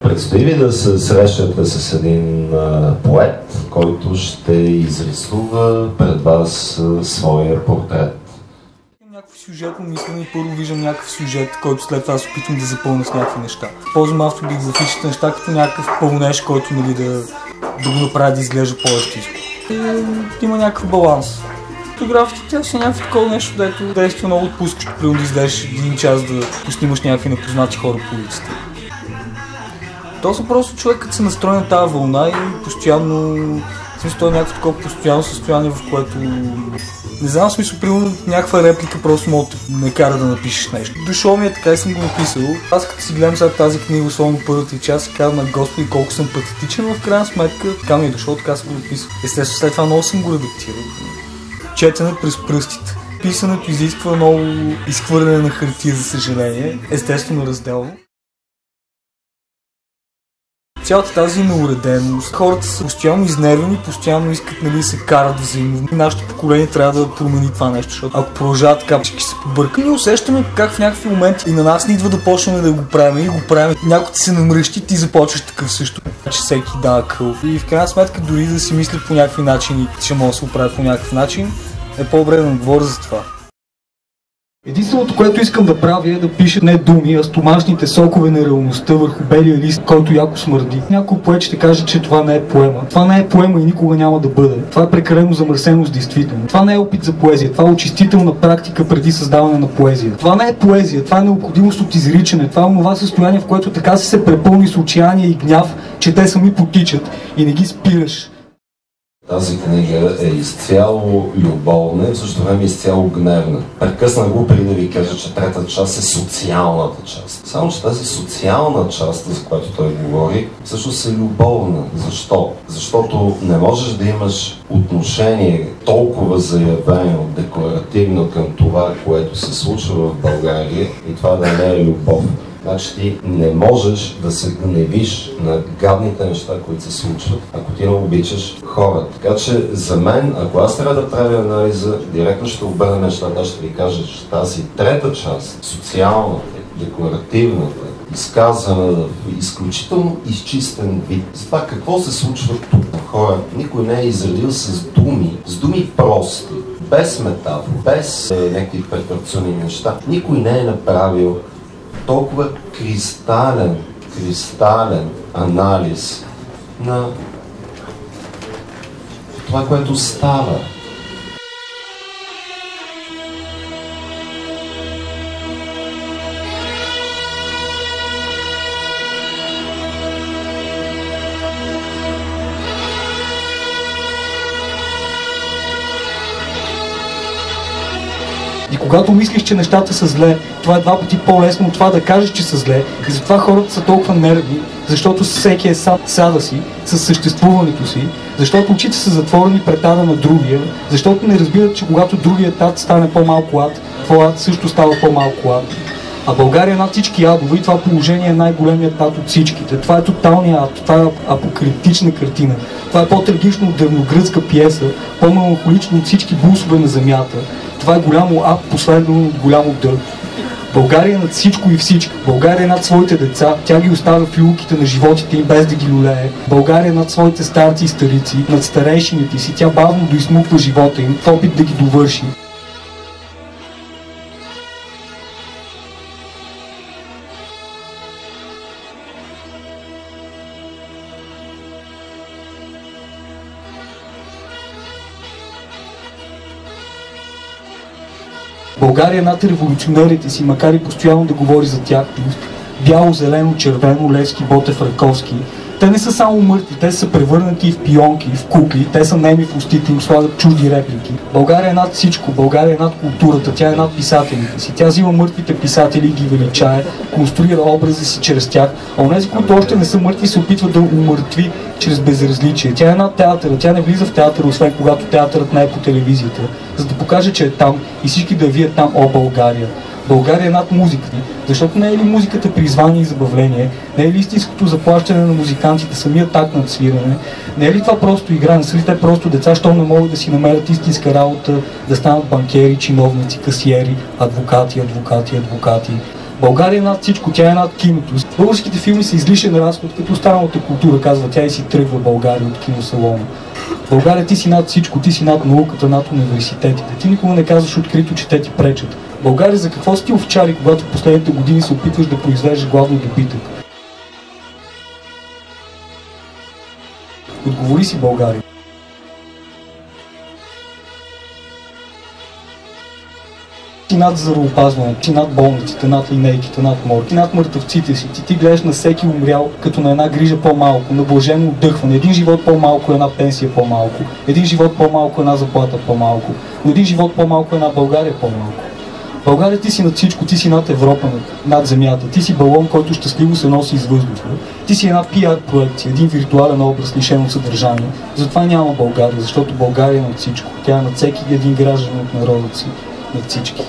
Предстои ви да се срещнете с един поет, който ще изрисува пред вас своя портрет. Някакво сюжетно мислене, първо виждам някакъв сюжет, който след това се опитвам да запълня с някакви неща. Ползвам автобиографичните неща като някакъв пълнеж, който да го направи да изглежда по-естетично. Има някакъв баланс. Фотографията тя си някакво такова нещо, дето действа много отпускащо, примерно да излезеш един час да поснимаш някакви непознати хора по улицата. Точно просто човек като се настрои на тази вълна и постоянно, в смисъл това е някакво такова постоянно състояние, в което не знам, в смисъл, примерно някаква реплика просто може да ме кара да напишеш нещо. Дошло ми е така и съм го написал. Аз като си гледам сега тази книга, особено първата част, си казвам на Господи колко съм патетичен, но в крайна сметка така ми е дошло, така съм го написал. Естествено след това много съм го редактирал. Четене през пръстите. Писането изисква много изхвърляне на хартия, за съжаление, естествено разделно. Цялата тази неуреденост, хората са постоянно изнервени, постоянно искат да се карат взаимно. Нашето поколение трябва да промени това нещо, защото ако продължават така, всички са побъркани, усещаме как в някакви моменти и на нас не идва да почнем да го правим и го правим. Някой ти се намръщи, ти започваш такъв също, че всеки дава къл. И в крайна сметка дори да си мисля по някакви начини, че може да се оправи по някакъв начин, е по-добре да не говоря за това. Единственото, което искам да правя е да пиша не думи, а стомашните сокове на реалността върху белия лист, който яко смърди. Някой поет ще каже, че това не е поема. Това не е поема и никога няма да бъде. Това е прекалено замърсено с действително. Това не е опит за поезия, това е очистителна практика преди създаване на поезия. Това не е поезия, това е необходимост от изричане. Това е онова състояние, в което така се препълни с отчаяние и гняв, че те сами потичат и не ги спираш. Тази книга е изцяло любовна и в същото време изцяло гневна. Прекъснах го преди да ви кажа, че третата част е социалната част. Само че тази социална част, за която той говори, всъщност е любовна. Защо? Защото не можеш да имаш отношение толкова заявено, декларативно към това, което се случва в България и това да не е любов. Значи ти не можеш да се гневиш на гадните неща, които се случват, ако ти не обичаш хора. Така че за мен, ако аз трябва да правя анализа, директно ще обърна нещата, ще ви кажа, че тази трета част, социалната, декларативната, изказана в изключително изчистен вид. За това какво се случва тук хора, никой не е изредил с думи прости, без метафор, без някакви препарционни неща. Никой не е направил толкова кристален анализ на това, което става. И когато мислиш, че нещата са зле, това е два пъти по-лесно от това да кажеш, че са зле. И затова хората са толкова нервни, защото всеки е сам сада си, със съществуването си, защото очите са затворени пред ада на другия, защото не разбират, че когато другият ад стане по-малко ад, твой ад също става по-малко ад. А България над всички адове и това положение е най-големият ад от всичките. Това е тоталният ад, това е апокалиптична картина. Това е по-трагично от древногръцка пиеса, по-меланхолично от всички бусове на земята. Това е голямо ад, последно от голямо дър. България е над всичко и всички. България е над своите деца, тя ги оставя в люлките на животите им без да ги люлее. България е над своите старци и старици, над старейшините си, тя бавно доизмуква живота им в опит да ги довърши. България е над революционерите си, макар и постоянно да говори за тях. Бяло, зелено, червено, Левски, Ботев, Раковски. Те не са само мъртви, те са превърнати в пионки, в кукли, те са неми в устите им, слагат чужди реплики. България е над всичко, България е над културата, тя е над писателите си. Тя взима мъртвите писатели и ги величае, конструира образи си чрез тях, а онези, които още не са мъртви, се опитват да умъртви чрез безразличие. Тя е над театъра, тя не влиза в театъра, освен когато театърът не е по телевизията, за да покаже, че е там и всички да вият там: о, България! България е над музиката, защото не е ли музиката призвание и забавление, не е ли истинското заплащане на музикантите самият акт на свирене, не е ли това просто игра, не са ли те просто деца, щом не могат да си намерят истинска работа, да станат банкери, чиновници, касиери, адвокати. България е над всичко, тя е над киното. Българските филми са излишен разход, като останалата култура, казва тя, и си тръгва България от киносалона. България, ти си над всичко, ти си над науката, над университетите. Ти никога не казваш открито, че те ти пречат. България, за какво си ти овчари, когато в последните години се опитваш да произвеждаш главно добитък? Отговори си, България. Ти над здравеопазването, ти над болниците, над линейките, над морги, над мъртъвците си. Ти гледаш на всеки умрял като на една грижа по-малко, на блажено отдъхване. Един живот по-малко, една пенсия по-малко. Един живот по-малко, една заплата по-малко. Но един живот по-малко, една България по-малко. България, ти си над всичко, ти си над Европа, над земята. Ти си балон, който щастливо се носи из въздуха. Ти си една PR проекция, един виртуален образ, лишен от съдържание. Затова няма България, защото България е над всичко. Тя е над всеки един гражданин от народа си, над всички.